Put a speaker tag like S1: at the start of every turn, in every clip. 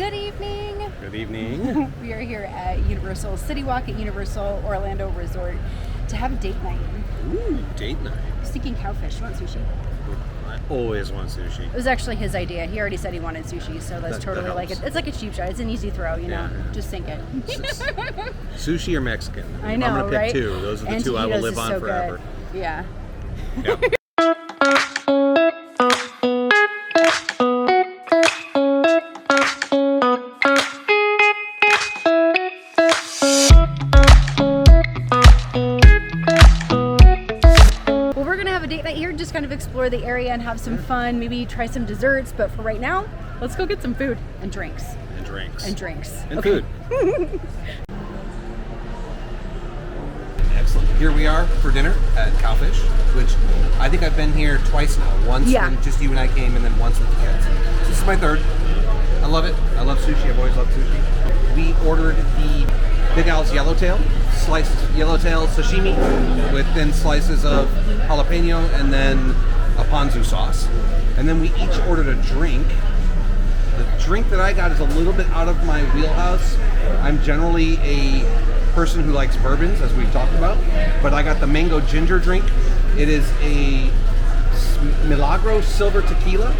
S1: Good evening.
S2: Good evening.
S1: We are here at Universal City Walk at Universal Orlando Resort to have a date night.
S2: Ooh, date night.
S1: I was thinking CowFish. You want sushi?
S2: I always want sushi.
S1: It was actually his idea. He already said he wanted sushi, so that's totally like it. It's like a cheap shot. It's an easy throw, you know.
S2: Yeah.
S1: Just sink it.
S2: Sushi or Mexican?
S1: I know,
S2: I'm gonna pick
S1: right?
S2: two. Those are the two I will live on forever.
S1: Good. Yeah.
S2: Yep.
S1: Just kind of explore the area and have some fun, maybe try some desserts, but for right now, let's go get some food and drinks.
S2: And drinks.
S1: And drinks.
S2: And
S1: okay.
S2: Food. Excellent. Here we are for dinner at CowFish, which I think I've been here twice now. Once when just you and I came, and then once with the kids. So this is my third. I love it. I love sushi. I've always loved sushi. We ordered the Big Al's Yellowtail, sliced yellowtail sashimi with thin slices of jalapeno and then a ponzu sauce. And then we each ordered a drink. The drink that I got is a little bit out of my wheelhouse. I'm generally a person who likes bourbons, as we've talked about, but I got the mango ginger drink. It is a Milagro silver tequila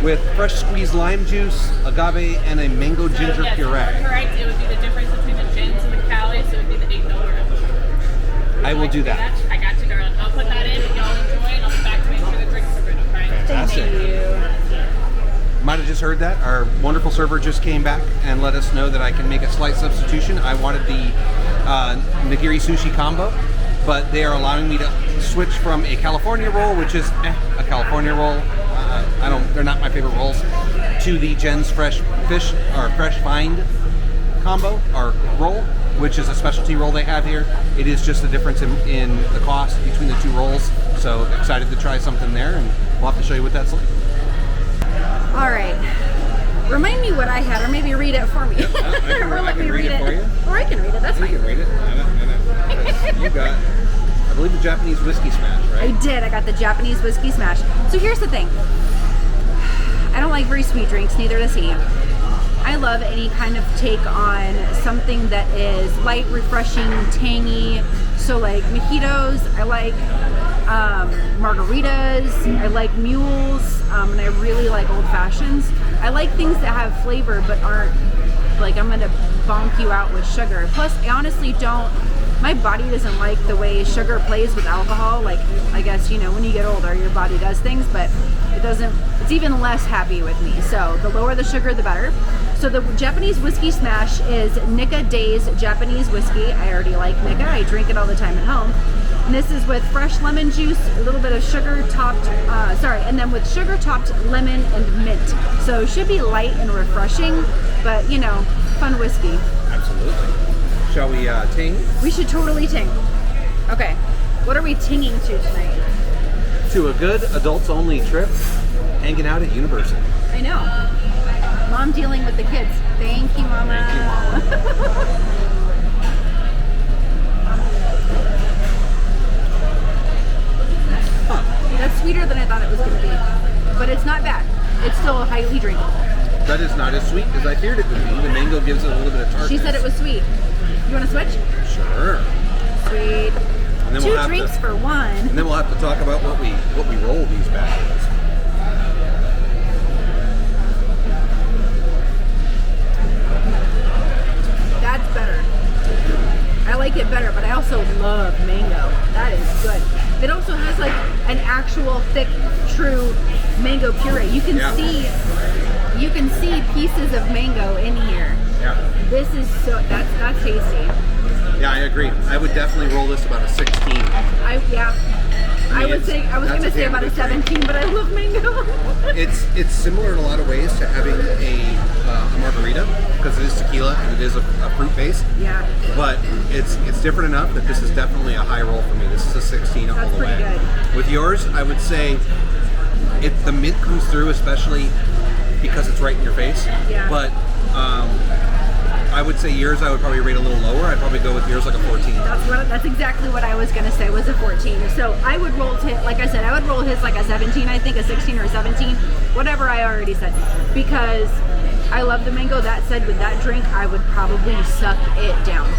S2: with fresh squeezed lime juice, agave, and a mango ginger puree.
S3: Correct. It would be the difference between the gins and the Cali, so it would be the $8.
S2: I will do that.
S3: I got you, darling. I'll put that in, and y'all enjoy, and I'll be back to make sure the drinks are good, okay?
S2: Fantastic.
S1: Thank you.
S2: Might have just heard that. Our wonderful server just came back and let us know that I can make a slight substitution. I wanted the nigiri sushi combo, but they are allowing me to switch from a California roll, which is a California roll. They're not my favorite rolls, to the Jen's Fresh Fish or Fresh Find combo or roll, which is a specialty roll they have here. It is just the difference in the cost between the two rolls. So excited to try something there, and we'll have to show you what that's like.
S1: All right. Remind me what I had, or maybe read it for me.
S2: Yep, I can read it for you.
S1: Or I can read it. That's fine.
S2: You can read it. You got, I believe, the Japanese whiskey smash, right?
S1: I did. I got the Japanese whiskey smash. So here's the thing. I don't like very sweet drinks, neither does he. I love any kind of take on something that is light, refreshing, tangy. So like mojitos, I like margaritas, I like mules, and I really like old fashions. I like things that have flavor but aren't like I'm gonna bonk you out with sugar. Plus, I honestly don't, my body doesn't like the way sugar plays with alcohol. Like, I guess, you know, when you get older, your body does things, but it doesn't, it's even less happy with me. So the lower the sugar, the better. So the Japanese whiskey smash is Nikka Days Japanese whiskey. I already like Nikka. I drink it all the time at home. And this is with fresh lemon juice, a little bit of sugar topped, and then with sugar topped lemon and mint. So it should be light and refreshing, but you know, fun whiskey.
S2: Absolutely. Shall we ting?
S1: We should totally ting. Okay, what are we tinging to tonight?
S2: To a good adults-only trip, hanging out at Universal.
S1: I know. Mom dealing with the kids. Thank you, Mama.
S2: Thank you, Mama.
S1: That's sweeter than I thought it was going to be, but it's not bad. It's still highly drinkable.
S2: That is not as sweet as I feared it would be. The mango gives it a little bit of tartness.
S1: She said it was sweet. You want to switch?
S2: Sure.
S1: Sweet.
S2: And then
S1: 2 drinks for one.
S2: And then we'll have to talk about what we roll these bad boys.
S1: That's better. I like it better, but I also love mango. That is good. It also has like an actual thick, true mango puree. You can see pieces of mango in here.
S2: Yeah.
S1: This is that's tasty.
S2: Yeah, I agree. I would definitely roll this about a 16.
S1: I was going to say about a 17, but I love mango.
S2: It's similar in a lot of ways to having a margarita, because it is tequila and it is a fruit base.
S1: Yeah.
S2: But it's different enough that this is definitely a high roll for me. This is a 16 all the way.
S1: That's pretty good.
S2: With yours, I would say if the mint comes through, especially because it's right in your face.
S1: Yeah.
S2: But I would say yours I would probably rate a little lower. I'd probably go with yours like a 14.
S1: That's exactly what I was going to say, was a 14. So I would roll like I said, I would roll his like a 17, I think, a 16 or a 17, whatever I already said. Because I love the mango. That said, with that drink, I would probably suck it down.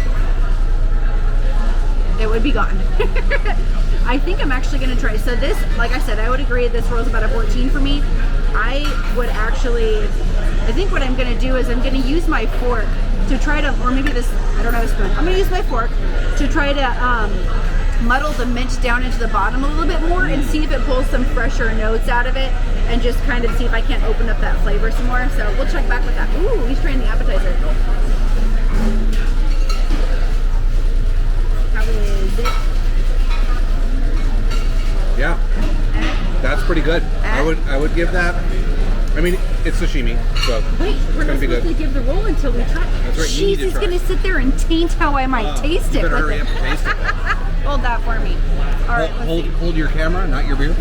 S1: It would be gone. I think I'm actually going to try. So this, like I said, I would agree this roll's about a 14 for me. I think what I'm going to do is I'm going to use my fork to try to, or maybe this, I don't have a spoon. I'm going to use my fork to try to muddle the mint down into the bottom a little bit more and see if it pulls some fresher notes out of it and just kind of see if I can't open up that flavor some more. So we'll check back with that. Ooh, he's trying the appetizer. How is it?
S2: Yeah, that's pretty good. I would give that. I mean, it's sashimi, so
S1: wait, we're not supposed to give the roll until we try.
S2: That's right.
S1: Jeez, he's gonna sit there and taint how I might taste it.
S2: Better hurry up and taste it.
S1: Hold that for me. All right,
S2: hold your camera, not your beer.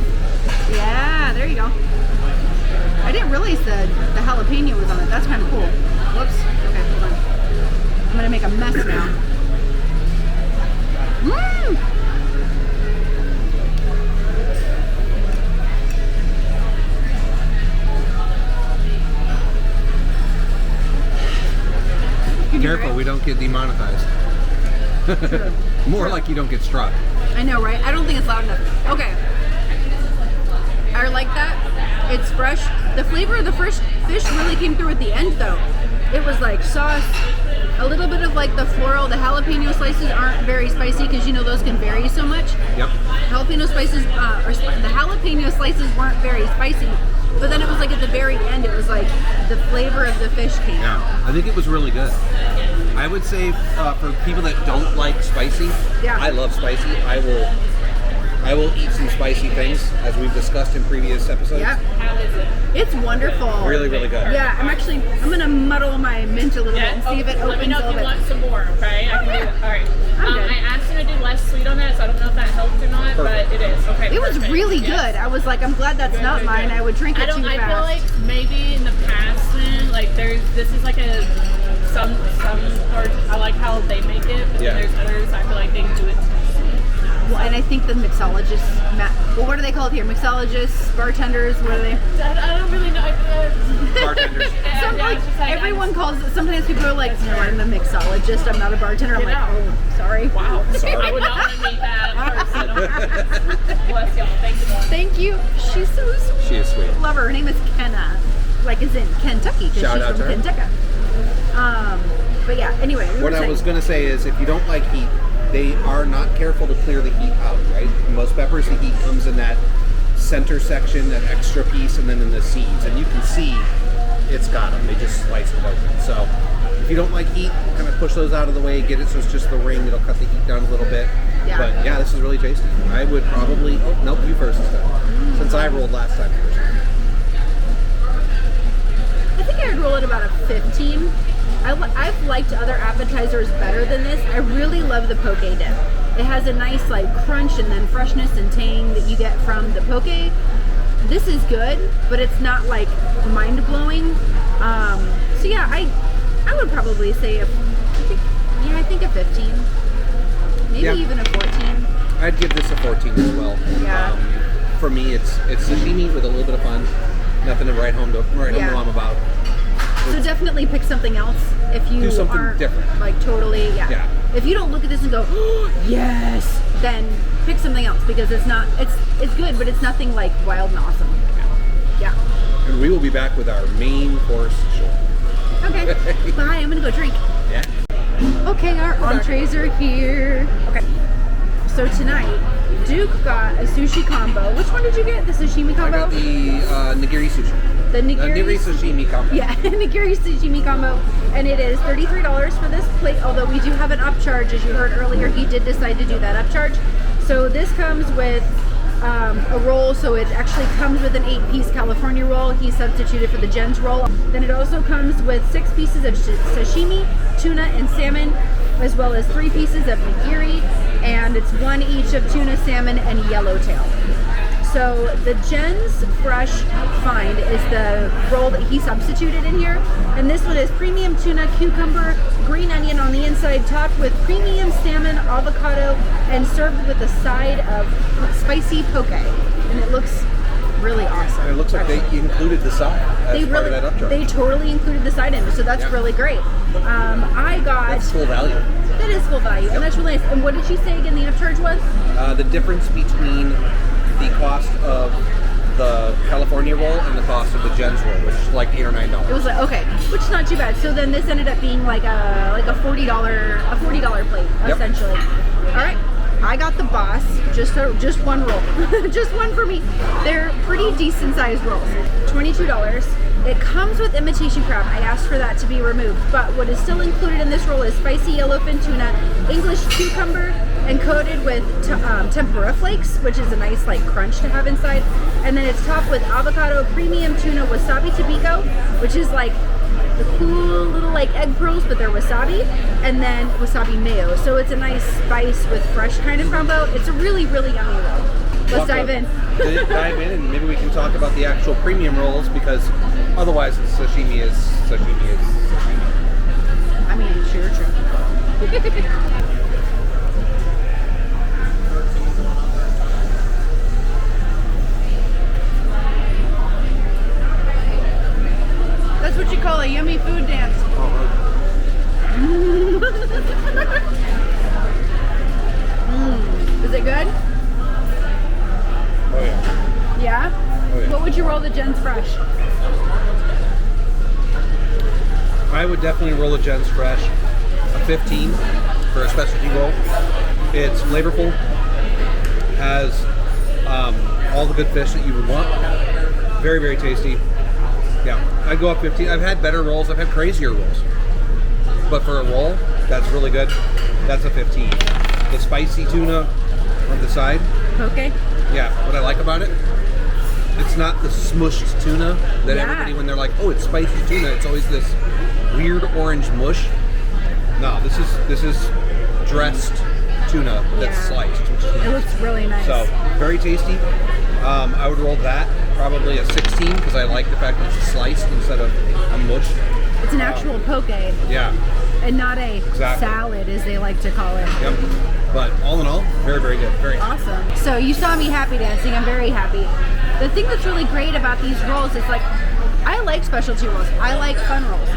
S1: Yeah, there you go. I didn't realize the jalapeno was on it. That's kind of cool. Whoops. Okay, hold on. I'm gonna make a mess now. Mmm.
S2: Careful, we don't get demonetized. More like you don't get struck.
S1: I know, right? I don't think it's loud enough. Okay. I like that. It's fresh. The flavor of the fish really came through at the end, though. It was like sauce, a little bit of like the floral. The jalapeno slices aren't very spicy because you know those can vary so much.
S2: Yep.
S1: Jalapeno spices, the jalapeno slices weren't very spicy. But then it was like at the very end, it was like the flavor of the fish came out.
S2: Yeah, I think it was really good. I would say for people that don't like spicy, I love spicy. I will eat some spicy things, as we've discussed in previous episodes.
S1: Yeah.
S3: How is it?
S1: It's wonderful.
S2: Really, really good.
S1: Yeah, I'm gonna muddle my mint a little bit and see if it opens a little bit.
S3: Let me know if you want some more, okay? I can do it. All right.
S1: I'm good.
S3: I asked you to do less sweet on that, so I don't know if that helped or not, but it is. Okay.
S1: It was really good. I was like, I'm glad that's not mine. I would drink it too fast.
S3: I feel like maybe in the past, like this is like some parts. I like how they make it, but then there's others I feel like they do it too.
S1: Well, and I think the mixologists, what do they call it here? Mixologists, bartenders, what are they?
S3: I don't really know.
S2: Bartenders.
S1: Everyone calls it, sometimes people are like, no, I'm a mixologist, I'm not a bartender. I'm like, oh, sorry.
S3: Wow. Sorry. I would not want to meet that person. Bless y'all. Thank you.
S1: Thank you. She's so sweet.
S2: She is sweet.
S1: Love her. Her name is Kenna, like as in Kentucky, because she's from Kentucky. But yeah, anyway.
S2: What I was going to say is if you don't like heat, they are not careful to clear the heat out, right? In most peppers, the heat comes in that center section, that extra piece, and then in the seeds. And you can see it's got them. They just sliced it open. So if you don't like heat, kind of push those out of the way, get it so it's just the ring. It'll cut the heat down a little bit. Yeah. But yeah, this is really tasty. I would probably, nope, you first this time. Since I rolled last time.
S1: I think I'd roll it about a 15. I've liked other appetizers better than this. I really love the poke dip. It has a nice like crunch and then freshness and tang that you get from the poke. This is good, but it's not like mind-blowing. So yeah, I would probably say I think a 15. Maybe even a 14.
S2: I'd give this a 14 as well.
S1: Yeah.
S2: For me, it's sashimi with a little bit of fun. Nothing to write home to mom about.
S1: So definitely pick something else if you
S2: do something
S1: aren't
S2: different.
S1: Like totally, yeah. If you don't look at this and go, oh, yes, then pick something else because it's not. It's good, but it's nothing like wild and awesome. Yeah.
S2: And we will be back with our main course shortly.
S1: Okay. Bye. I'm gonna go drink.
S2: Yeah.
S1: Okay, our entrees are here. Okay. So tonight, Duke got a sushi combo. Which one did you get? The sashimi combo?
S2: I got the nigiri sushi.
S1: The nigiri
S2: sashimi combo.
S1: Yeah, nigiri sashimi combo. And it is $33 for this plate, although we do have an upcharge. As you heard earlier, he did decide to do that upcharge. So this comes with a roll, so it actually comes with an 8-piece California roll. He substituted for the Jen's roll. Then it also comes with 6 pieces of sashimi, tuna, and salmon, as well as 3 pieces of nigiri, and it's 1 each of tuna, salmon, and yellowtail. So the Jen's Fresh Find is the roll that he substituted in here. And this one is premium tuna, cucumber, green onion on the inside, topped with premium salmon, avocado, and served with a side of spicy poke. And it looks really awesome.
S2: And it looks like they included the side as part of that upcharge.
S1: They totally included the side in, so that's really great. I got...
S2: That's full value.
S1: That is full value, and that's really nice. And what did she say again the upcharge was?
S2: The difference between the cost of the California roll and the cost of the Jen's roll, which is like $8 or $9.
S1: It was like, okay, which is not too bad. So then this ended up being like a $40 plate, essentially. All right. I got the Boss, just one roll, just one for me. They're pretty decent sized rolls, $22. It comes with imitation crab. I asked for that to be removed, but what is still included in this roll is spicy yellowfin tuna, English cucumber, and coated with tempura flakes, which is a nice like crunch to have inside. And then it's topped with avocado, premium tuna, wasabi tobiko, which is like the cool little like egg pearls, but they're wasabi, and then wasabi mayo. So it's a nice spice with fresh kind of combo. It's a really, really yummy roll. Let's dive in.
S2: Dive in, and maybe we can talk about the actual premium rolls, because otherwise sashimi is sashimi.
S1: I mean, sure, true. That's what you call a yummy food dance. Is it good?
S2: Oh yeah.
S1: Yeah?
S2: Oh, yeah.
S1: What would you roll the Jen's Fresh?
S2: I would definitely roll a Jen's Fresh, a 15 for a specialty roll. It's flavorful, has all the good fish that you would want. Very, very tasty. Yeah, I'd go up 15. I've had better rolls. I've had crazier rolls. But for a roll, that's really good. That's a 15. The spicy tuna on the side.
S1: Okay.
S2: Yeah, what I like about it, it's not the smushed tuna that everybody, when they're like, oh, it's spicy tuna, it's always this weird orange mush. No, this is dressed tuna that's sliced, which is nice.
S1: It looks really nice.
S2: So, very tasty. I would roll that probably a 16, because I like the fact that it's sliced instead of a mush.
S1: It's an actual poke.
S2: Yeah.
S1: And not a salad, as they like to call it.
S2: Yep. But all in all, very, very good. Very
S1: awesome. So you saw me happy dancing. I'm very happy. The thing that's really great about these rolls is like, I like specialty rolls. I like fun rolls.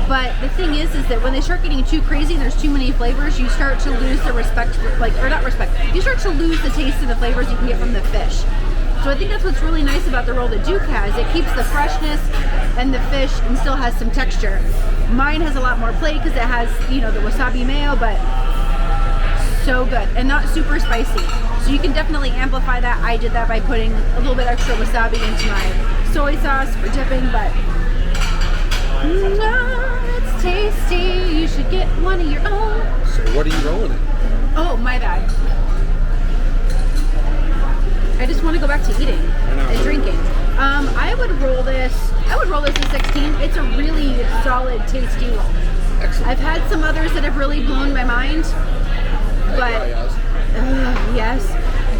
S1: But the thing is that when they start getting too crazy and there's too many flavors, you start to lose the respect, or not respect, you start to lose the taste of the flavors you can get from the fish. So I think that's what's really nice about the roll that Duke has. It keeps the freshness and the fish and still has some texture. Mine has a lot more play because it has, you know, the wasabi mayo, but so good and not super spicy. So you can definitely amplify that. I did that by putting a little bit extra wasabi into my soy sauce for dipping, but it's tasty. You should get one of your own.
S2: So what are you rolling in?
S1: Oh, my bad. I just want to go back to eating and drinking. I would roll this a 16. It's a really solid, tasty roll.
S2: Excellent.
S1: I've had some others that have really blown my mind, but yes.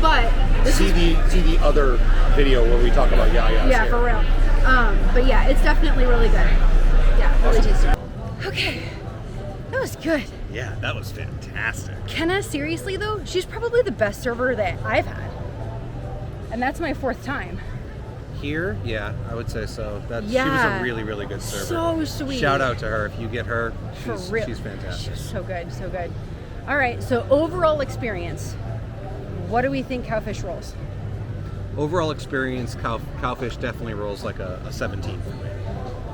S1: But
S4: see the other video where we talk about yayas.
S1: Yeah, for real. But yeah, it's definitely really good. Yeah, really tasty. Okay, that was good.
S4: Yeah, that was fantastic.
S1: Kenna, seriously though, she's probably the best server that I've had. And that's my 4th time.
S2: Here, yeah, I would say so. She was a really, really good server.
S1: So sweet.
S2: Shout out to her. If you get her, she's fantastic.
S1: She's so good, so good. All right, so overall experience. What do we think CowFish rolls?
S2: Overall experience, CowFish definitely rolls like a 17 for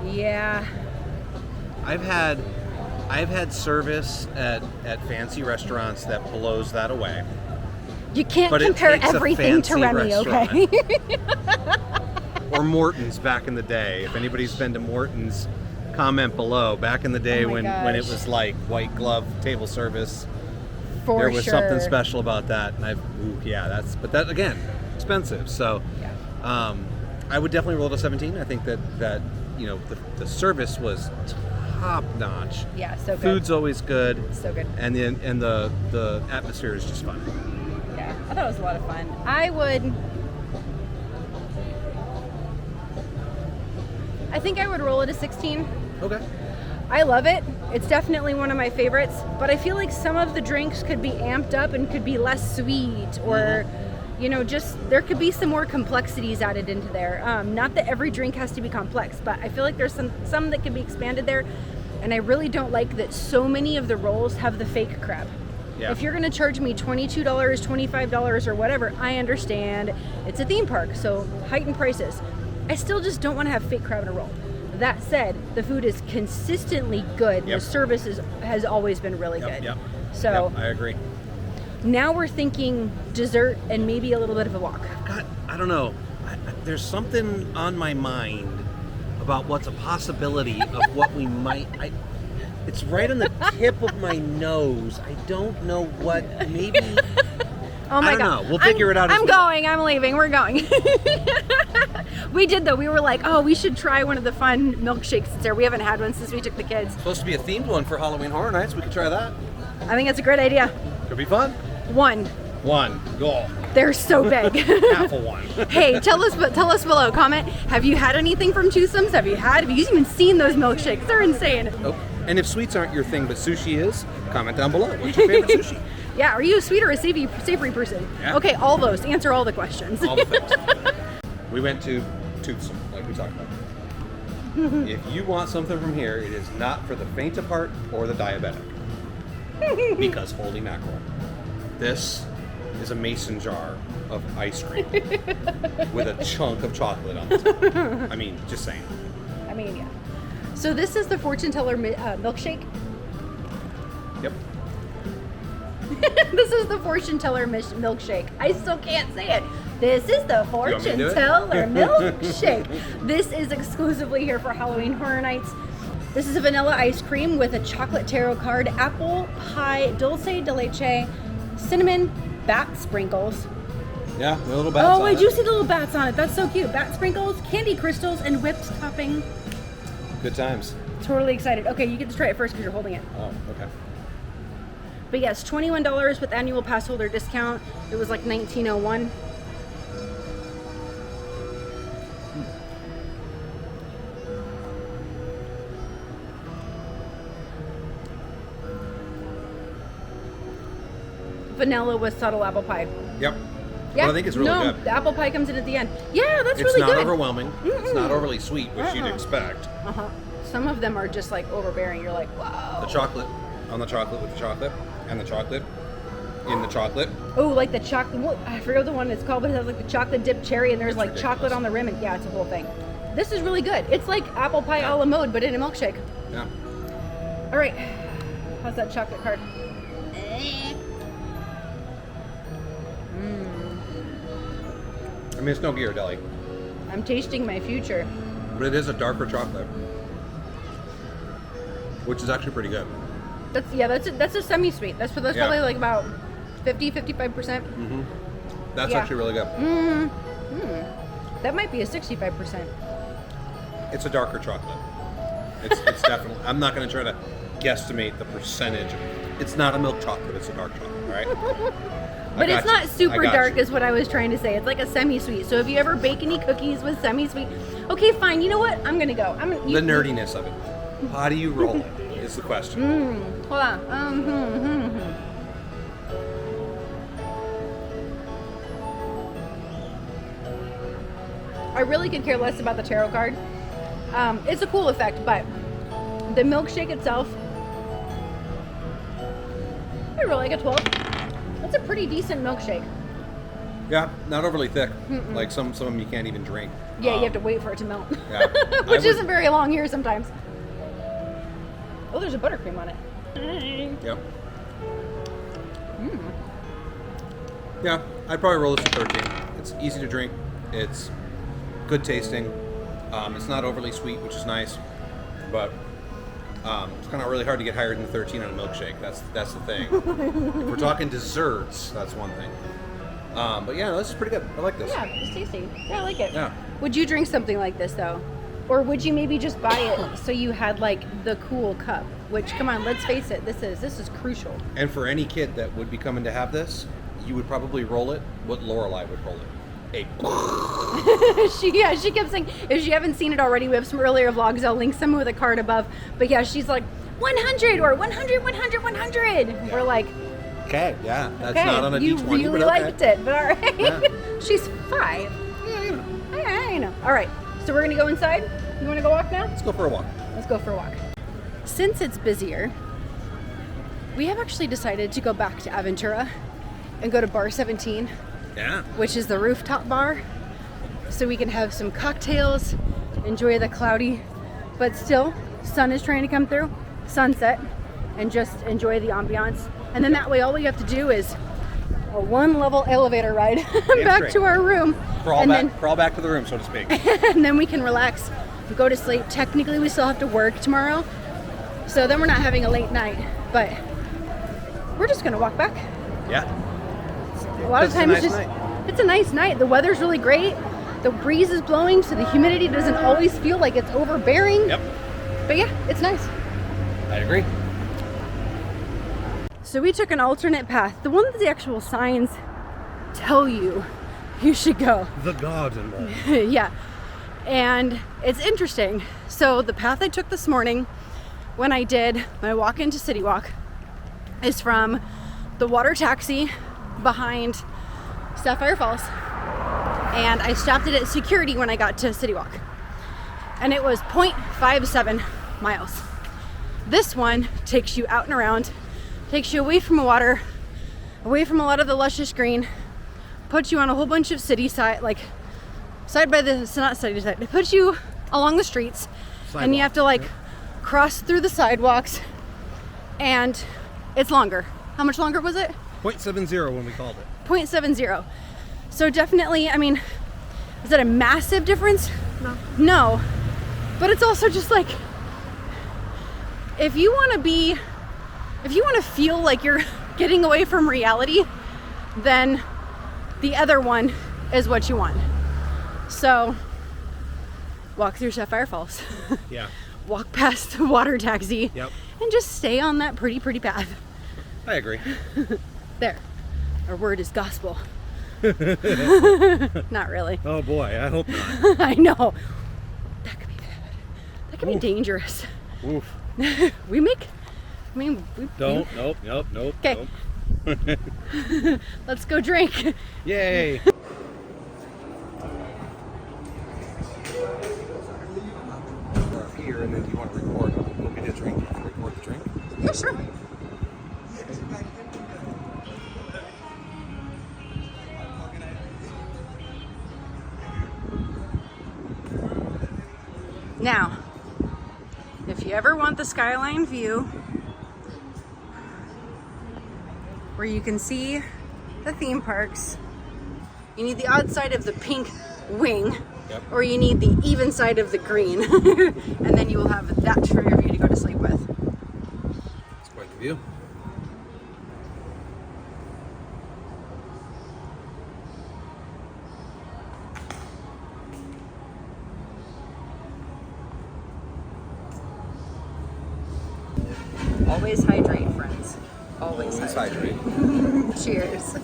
S2: me.
S1: Yeah.
S2: I've had service at fancy restaurants that blows that away.
S1: You can't compare everything to Remy, okay?
S2: Or Morton's back in the day. If anybody's been to Morton's, comment below. Back in the day when it was like white glove table service, there was something special about that. And but that again, expensive. So I would definitely roll it a 17. I think that you know the service was top notch.
S1: Yeah, so good.
S2: Food's always good.
S1: So good.
S2: And the atmosphere is just fun.
S1: Yeah, I thought it was a lot of fun. I think I would roll it a 16.
S2: Okay.
S1: I love it. It's definitely one of my favorites, but I feel like some of the drinks could be amped up and could be less sweet or just there could be some more complexities added into there. Not that every drink has to be complex, but I feel like there's some that can be expanded there. And I really don't like that so many of the rolls have the fake crab. Yeah. If you're going to charge me $22, $25 or whatever, I understand. It's a theme park, so heightened prices. I still just don't want to have fake crab in a roll. That said, the food is consistently good. Yep. The service has always been really good.
S2: Yep.
S1: So
S2: I agree.
S1: Now we're thinking dessert and maybe a little bit of a walk.
S2: I don't know. There's something on my mind about what's a possibility of what we might. It's right on the tip of my nose. I don't know what. Maybe.
S1: Oh my God.
S2: I don't know. We'll figure it out.
S1: I'm going. I'm leaving. We're going. We did though. We were like, oh, we should try one of the fun milkshakes there. We haven't had one since we took the kids.
S2: It's supposed to be a themed one for Halloween Horror Nights. We could try that.
S1: I think that's a great idea.
S2: Could be fun.
S1: One.
S2: Go.
S1: They're so big.
S2: Half of one.
S1: Hey, tell us below. Comment. Have you had anything from Toothsome's? Have you even seen those milkshakes? They're insane.
S2: Oh. And if sweets aren't your thing, but sushi is, comment down below. What's your favorite sushi?
S1: Yeah. Are you a sweet or a savory person?
S2: Yeah.
S1: Okay. All those. Answer all the questions.
S2: All the things. We went to Toothsome, like we talked about. If you want something from here, it is not for the faint of heart or the diabetic. Because holy mackerel, this is a mason jar of ice cream with a chunk of chocolate on it. I mean, just saying.
S1: I mean, yeah. So this is the fortune teller milkshake.
S2: Yep.
S1: This is the fortune teller milkshake. I still can't say it. This is the fortune teller milkshake. This is exclusively here for Halloween Horror Nights. This is a vanilla ice cream with a chocolate tarot card, apple pie, dulce de leche, cinnamon, bat sprinkles.
S2: Yeah, the little bats on it.
S1: I do see the little bats on it. That's so cute. Bat sprinkles, candy crystals, and whipped topping.
S2: Good times.
S1: Totally excited. Okay, you get to try it first because you're holding it.
S2: Oh, okay.
S1: But yes, $21 with annual pass holder discount. It was like $19.01. Vanilla with subtle apple pie.
S2: Yep.
S1: Yeah,
S2: well, I think it's really good.
S1: The apple pie comes in at the end. Yeah, that's really good.
S2: It's not overwhelming. Mm-mm. It's not overly sweet, which you'd expect.
S1: Some of them are just like overbearing. You're like, wow.
S2: The chocolate on the chocolate with the chocolate, and the chocolate in the chocolate.
S1: Oh, like the chocolate. Well, I forget the one it's called, but it has like the chocolate dipped cherry, and there's like ridiculous chocolate on the rim, and yeah, it's a whole thing. This is really good. It's like apple pie a la mode, but in a milkshake.
S2: Yeah.
S1: All right. How's that chocolate card?
S2: I mean, it's no Ghirardelli.
S1: I'm tasting my future.
S2: But it is a darker chocolate, which is actually pretty good.
S1: That's a semi-sweet. That's probably like about 50-55%.
S2: Mm-hmm. That's actually really good.
S1: That might be a 65%.
S2: It's a darker chocolate. It's definitely. I'm not going to try to guesstimate the percentage. It's not a milk chocolate. It's a dark chocolate, right?
S1: But it's not super dark is what I was trying to say. It's like a semi-sweet. So if you ever bake any cookies with semi-sweet, okay, fine. You know what? I'm going to go.
S2: The nerdiness of it. How do you roll it is the question.
S1: Hold on. I really could care less about the tarot card. It's a cool effect, but the milkshake itself, I really like a 12. That's a pretty decent milkshake.
S2: Yeah, not overly thick. Like some of them you can't even drink.
S1: Yeah, you have to wait for it to melt.
S2: Yeah.
S1: Which isn't very long here sometimes. Oh, there's a buttercream on it.
S2: Yep. Yeah, I'd probably roll this to 13. It's easy to drink. It's good tasting. It's not overly sweet, which is nice. But it's kind of really hard to get higher than 13 on a milkshake. That's the thing. If we're talking desserts, that's one thing. But yeah, this is pretty good. I like this.
S1: Yeah, it's tasty. Yeah, I like it.
S2: Yeah.
S1: Would you drink something like this though? Or would you maybe just buy it so you had like the cool cup? Which, come on, let's face it, this is crucial.
S2: And for any kid that would be coming to have this, you would probably roll it what Lorelai would roll it.
S1: She kept saying, if you haven't seen it already, we have some earlier vlogs. I'll link some with a card above. But yeah, she's like 100 or 100, 100, 100.
S2: Yeah.
S1: We're like,
S2: Okay, yeah, that's
S1: Okay,
S2: not on a
S1: you
S2: D20,
S1: really
S2: but okay.
S1: liked it, but all right.
S2: Yeah.
S1: She's 5.
S2: Yeah, you know.
S1: I know. All right, so we're gonna go inside. You wanna go walk now?
S2: Let's go for a walk.
S1: Let's go for a walk. Since it's busier, we have actually decided to go back to Aventura and go to Bar 17,
S2: Yeah.
S1: which is the rooftop bar, so we can have some cocktails, enjoy the cloudy, but still, sun is trying to come through, sunset, and just enjoy the ambiance. And then that way, all we have to do is a 1-level elevator ride back
S2: straight.
S1: to our room.
S2: Crawl
S1: and
S2: back to the room, so to speak.
S1: and then we can relax and go to sleep. Technically, we still have to work tomorrow, so then we're not having a late night, but we're just gonna walk back.
S2: Yeah.
S1: A lot of
S2: It's a
S1: times
S2: nice
S1: it's
S2: night.
S1: it's a nice night. The weather's really great. The breeze is blowing, so the humidity doesn't always feel like it's overbearing.
S2: Yep.
S1: But yeah, it's nice.
S2: I agree.
S1: So we took an alternate path, the one that the actual signs tell you should go.
S2: The garden.
S1: Yeah, and it's interesting. So the path I took this morning when I did my walk into City Walk is from the water taxi behind Sapphire Falls, and I stopped it at security when I got to City Walk, and it was 0.57 miles. This one takes you out and around, takes you away from the water, away from a lot of the luscious green, puts you on a whole bunch of city side, like side by the, not city side, it puts you along the streets, and you have to like cross through the sidewalks, and it's longer. How much longer was it?
S2: 0.70 when we called it.
S1: 0.70. So definitely, I mean, is that a massive difference? No. But it's also just like, if you want to feel like you're getting away from reality, then the other one is what you want. So walk through Sapphire Falls.
S2: Yeah.
S1: Walk past the water taxi.
S2: Yep.
S1: And just stay on that pretty path.
S2: I agree.
S1: There. Our word is gospel. Not really.
S2: Oh boy, I hope not.
S1: I know. That could be bad. That could be dangerous.
S2: Oof.
S1: We
S2: Don't. Nope.
S1: Okay. Let's go drink.
S2: Yay. Here, and then do you want to record? We'll get a drink. Record the drink.
S1: Yeah, sure. Now, if you ever want the skyline view where you can see the theme parks, you need the odd side of the pink wing,
S2: Yep.
S1: or you need the even side of the green, and then you will have that for your view to go to sleep with.
S2: It's quite the view.
S1: Always hydrate, friends. Always hydrate. Cheers.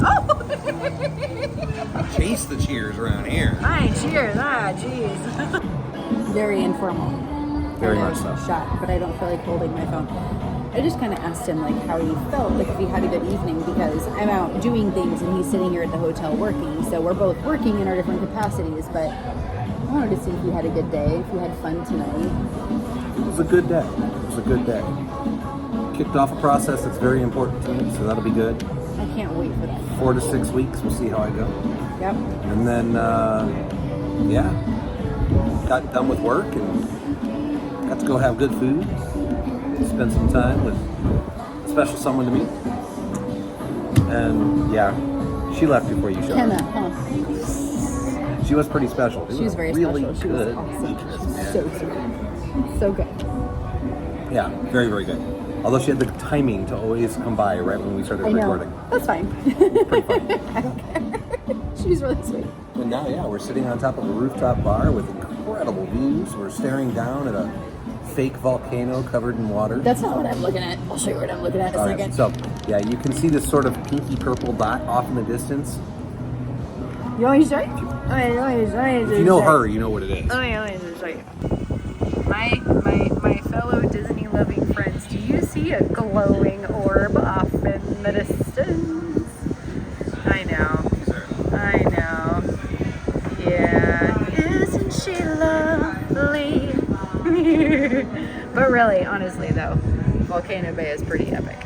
S1: Oh!
S2: Chase the cheers around here.
S1: Hi, cheers. Jeez. Very informal.
S2: Very
S1: Kind
S2: much
S1: of
S2: so.
S1: Shot, but I don't feel like holding my phone. I just kind of asked him like how he felt, like if he had a good evening, because I'm out doing things and he's sitting here at the hotel working. So we're both working in our different capacities, but I wanted to see if he had a good day, if he had fun tonight.
S5: It was a good day. It was a good day. Kicked off a process that's very important to me, so that'll be good.
S1: I can't wait for that.
S5: 4 to 6 weeks, we'll see how I go.
S1: Yep.
S5: And then, got done with work and got to go have good food, spend some time with a special someone to meet. And yeah, she left before you showed
S1: Kenna,
S5: up.
S1: huh?
S5: She was pretty special. It
S1: She was very
S5: really
S1: special. She
S5: good.
S1: was awesome. She was so sweet. So good.
S5: Yeah, very, very good. Although she had the timing to always come by right when we started
S1: I know.
S5: recording.
S1: That's fine.
S5: Pretty fun.
S1: I don't care. She's really sweet.
S5: And now, yeah, we're sitting on top of a rooftop bar with incredible views. We're staring down at a fake volcano covered in water.
S1: That's not what I'm looking at. I'll show you what I'm looking at in a
S5: Okay,
S1: second.
S5: so, yeah, you can see this sort of pinky purple dot off in the distance.
S1: You want me to show you?
S5: If you know her, you know what it is.
S1: Oh, yeah, let me show you. My fellow Disney loving friends, do you see a glowing orb off Really, honestly though, Volcano Bay is pretty epic.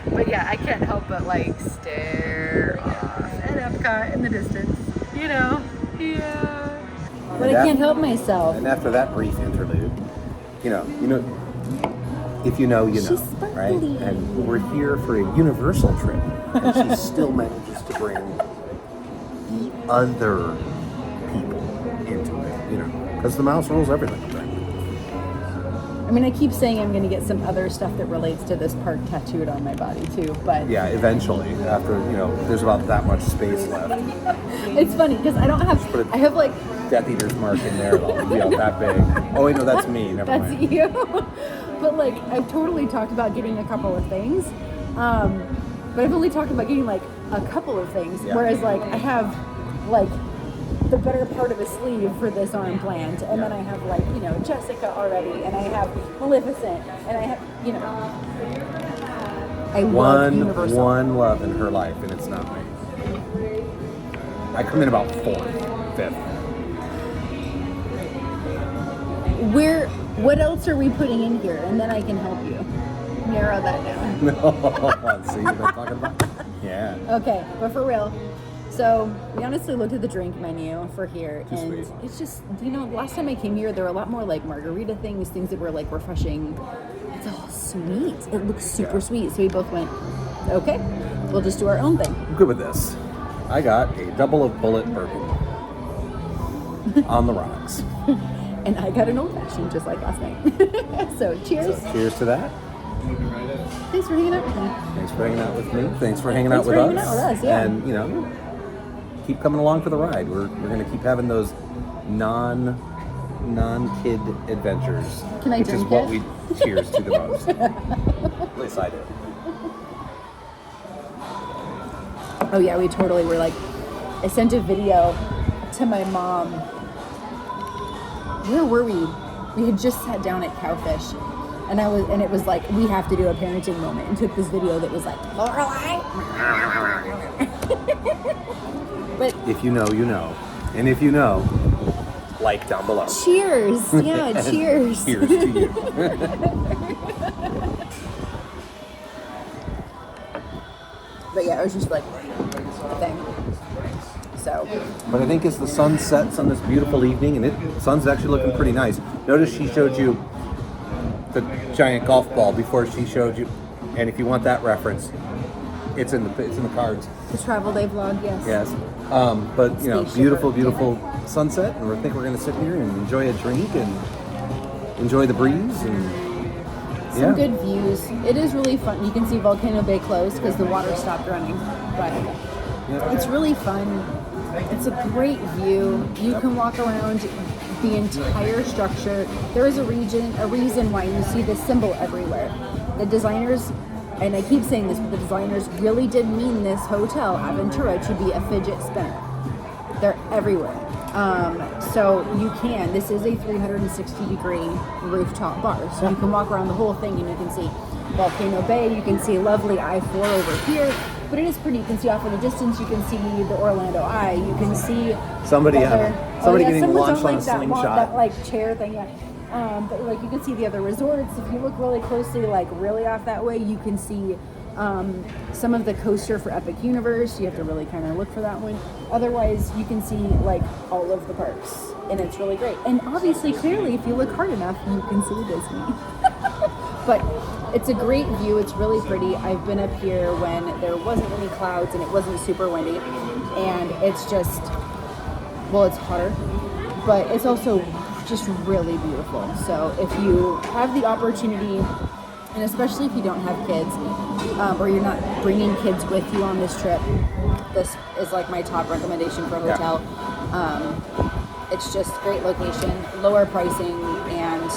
S1: But yeah, I can't help but like stare off at Epcot in the distance. You know? Yeah. But I can't help myself.
S5: And after that brief interlude, you know, if you know, you know, right? And we're here for a Universal trip, and she still manages to bring the other people into it, you know, because the mouse rules everything. Right?
S1: I mean, I keep saying I'm going to get some other stuff that relates to this park tattooed on my body too, but
S5: yeah, eventually, after there's about that much space left.
S1: It's funny because I don't have. I have like
S5: Death Eater's mark in there, that big. Oh wait, no, that's me. Never mind.
S1: That's you. But like, I've totally talked about getting a couple of things, but I've only talked about getting like a couple of things. Yeah. Whereas like I have like the better part of a sleeve for this arm planned, and then I have like Jessica already, and I have Maleficent, and I have I love Universal.
S5: One love in her life, and it's not me. I come in about 4th, 5th.
S1: What else are we putting in here? And then I can help you narrow that down.
S5: No, see what I'm talking about? Yeah.
S1: Okay, but for real. So we honestly looked at the drink menu for here, and it's just, last time I came here, there were a lot more like margarita things that were like refreshing. It's all sweet. It looks super sweet. So we both went, okay, we'll just do our own thing.
S5: I'm good with this. I got a double of bullet bourbon on the rocks.
S1: And I got an old fashioned just like last night. So cheers.
S5: So, cheers to that.
S1: Thanks for hanging out with me.
S5: Thanks for hanging out with me. Thanks for hanging out with us.
S1: Yeah.
S5: And keep coming along for the ride. We're gonna keep having those non-kid adventures.
S1: Can I
S5: which
S1: drink
S5: is what
S1: it?
S5: we cheers to the most. At least I do.
S1: Oh yeah, we totally were like, I sent a video to my mom. Where were we? We had just sat down at CowFish, and it was like, we have to do a parenting moment, and took this video that was like, Lorelai. But
S5: if you know, you know, and if you know, like down below.
S1: Cheers! Yeah, cheers.
S5: Cheers to you.
S1: But yeah, it was just like a thing. So.
S5: But I think as the sun sets on this beautiful evening, and the sun's actually looking pretty nice. Notice she showed you the giant golf ball before she showed you, and if you want that reference, it's in the cards.
S1: The travel day vlog, yes.
S5: Yes. But beautiful sunset, and I think we're gonna sit here and enjoy a drink and enjoy the breeze and
S1: some good views. It is really fun. You can see Volcano Bay closed because the water stopped running. But it's really fun. It's a great view. You can walk around the entire structure. There is a reason why you see this symbol everywhere. The designers, and I keep saying this, but the designers really did mean this hotel, Aventura, to be a fidget spinner. They're everywhere. So this is a 360-degree rooftop bar. So you can walk around the whole thing and you can see Volcano Bay, you can see lovely I-4 over here. But it is pretty. You can see off in the distance. You can see the Orlando Eye. You can see
S5: somebody getting launched on a slingshot.
S1: That like chair thing. Yeah. But like you can see the other resorts. If you look really closely, like really off that way, you can see some of the coaster for Epic Universe. You have to really kind of look for that one. Otherwise, you can see like all of the parks, and it's really great. And obviously, clearly, if you look hard enough, you can see Disney. But it's a great view. It's really pretty. I've been up here when there wasn't any clouds and it wasn't super windy, and it's just, it's hotter, but it's also just really beautiful. So if you have the opportunity, and especially if you don't have kids, or you're not bringing kids with you on this trip, this is like my top recommendation for a hotel. It's just great location, lower pricing, and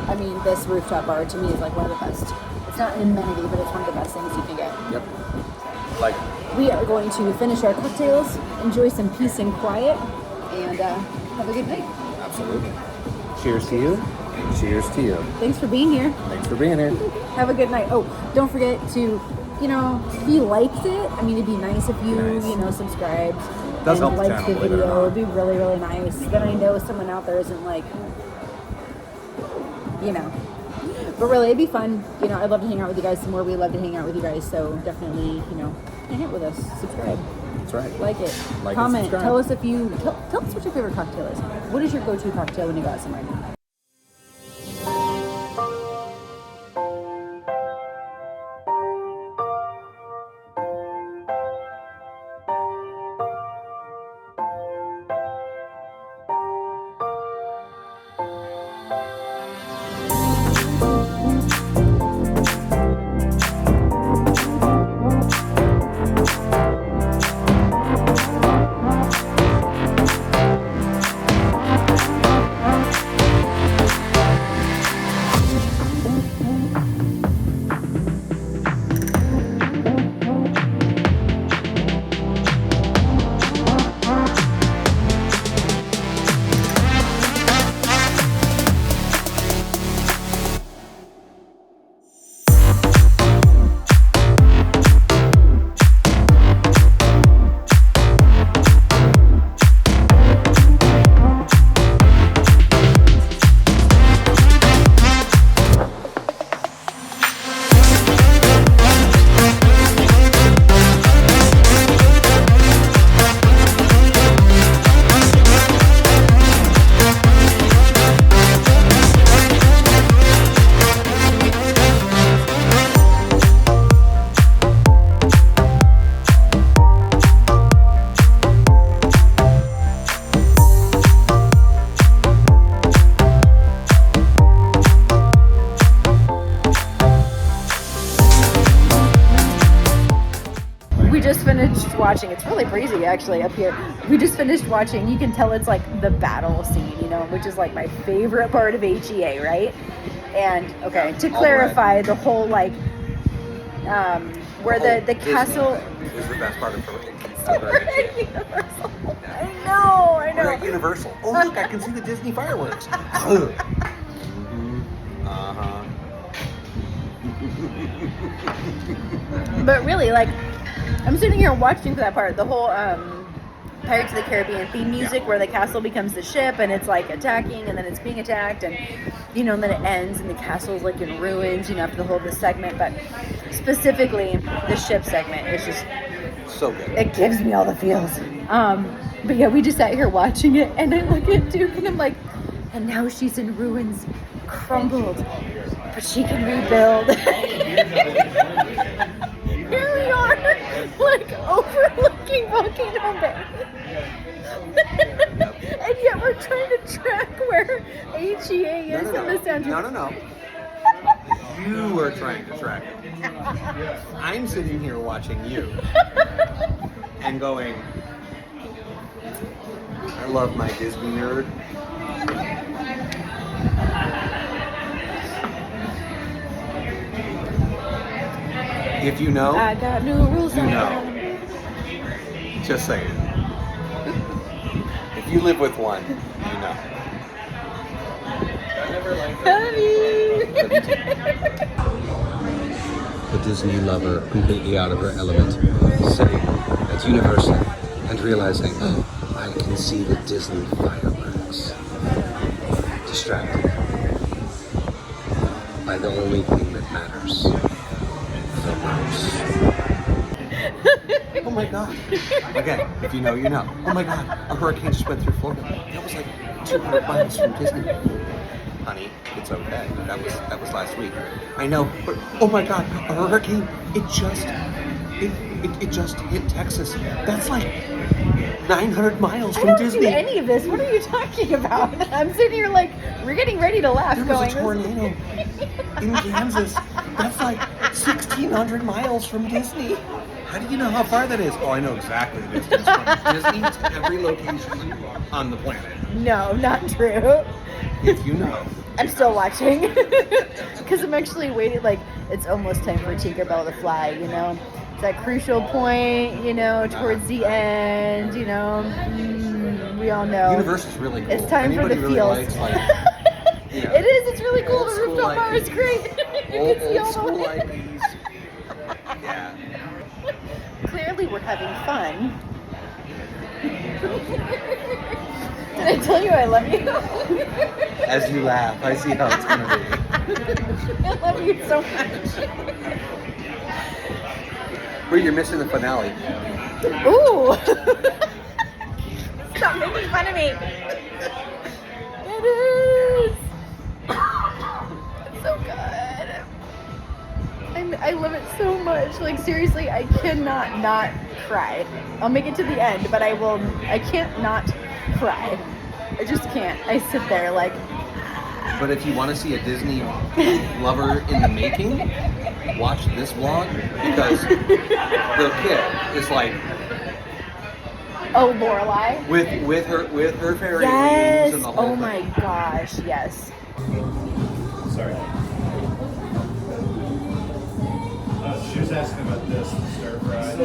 S1: I mean, this rooftop bar to me is like one of the best. It's not an amenity, but it's one of the best things you can get.
S5: Yep.
S1: We are going to finish our cocktails, enjoy some peace and quiet, and have a good night.
S5: Absolutely. Cheers to you. Cheers to you.
S1: Thanks for being here.
S5: Thanks for being here.
S1: Have a good night. Oh, don't forget to, if you liked it, I mean, it'd be nice if you, subscribed.
S5: Does help
S1: liked
S5: the channel,
S1: video. It'd be really, really nice. Then I know someone out there isn't like you know. But really, it'd be fun. You know, I'd love to hang out with you guys some more. We love to hang out with you guys. So definitely, you know, hang out with us. Subscribe.
S5: That's right.
S1: Like it.
S5: Like
S1: comment.
S5: and subscribe.
S1: Tell us if you tell us what your favorite cocktail is. What is your go-to cocktail when you go out somewhere? Watching, it's really breezy actually up here. We just finished watching, you can tell it's like the battle scene, you know, which is like my favorite part of HEA, right? And okay, to clarify, the whole like where the castle
S2: is the best part of
S1: Universal. I know.
S2: We're at Universal. Oh look, I can see the Disney fireworks.
S1: But really, like, I'm sitting here watching for that part, the whole Pirates of the Caribbean theme music, where the castle becomes the ship and it's like attacking and then it's being attacked, and you know, and then it ends and the castle's like in ruins, you know, after the whole of this segment. But specifically the ship segment is just
S2: so good.
S1: It gives me all the feels. But yeah, we just sat here watching it, and I look at Duke and I'm like, and now she's in ruins, crumbled, but she can rebuild. Here we are, like overlooking Volcano Bay. And yet we're trying to track where HEA is in the center.
S2: No. You are trying to track it. I'm sitting here watching you and going, I love my Disney nerd. If you know,
S1: I got new rules.
S2: you know. Just saying. If you live with one, you know. The Disney lover, completely out of her element, sitting at Universal and realizing, oh, I can see the Disney fireworks. Distracted by the only thing that matters. The mouse. Oh my god. Again, if you know, you know. Oh my god, a hurricane just went through Florida. That was like 200 miles from Disney. Honey, it's okay. That was last week. I know, but oh my god, a hurricane, it just hit Texas. That's like 900 miles from Disney.
S1: I don't see any of this. What are you talking about? I'm sitting here like, we're getting ready to laugh.
S2: There was a tornado in Kansas. That's like 1,600 miles from Disney. How do you know how far that is? Oh, I know exactly the distance from Disney to every location on the planet.
S1: No, not true.
S2: If you know.
S1: I'm still watching. Because I'm actually waiting, like, it's almost time for Tinkerbell to fly, you know? It's that crucial point, you know, towards the end, you know? We all know.
S2: Universal's really cool.
S1: It's time
S2: Anybody
S1: for the
S2: really
S1: feels.
S2: likes, like, yeah.
S1: It is, it's really cool.
S2: Old
S1: The
S2: school
S1: rooftop bar is
S2: IPs.
S1: great.
S2: Old school IPs. Yeah.
S1: Clearly we're having fun. Did I tell you I love you?
S5: As you laugh, I see how it's gonna be.
S1: I love you so much.
S5: But you're missing the finale.
S1: Ooh! Stop making fun of me. It is. It's so good. I love it so much. Like seriously, I cannot not cry. I'll make it to the end, but I can't not cry. I just can't. I sit there like.
S2: But if you want to see a Disney lover in the making, watch this vlog because the kid is like.
S1: Oh, Lorelai.
S2: With her fairy
S1: Yes.
S2: wings and the whole
S1: Oh my gosh. Yes.
S4: Sorry. She was asking about this, the stir fry.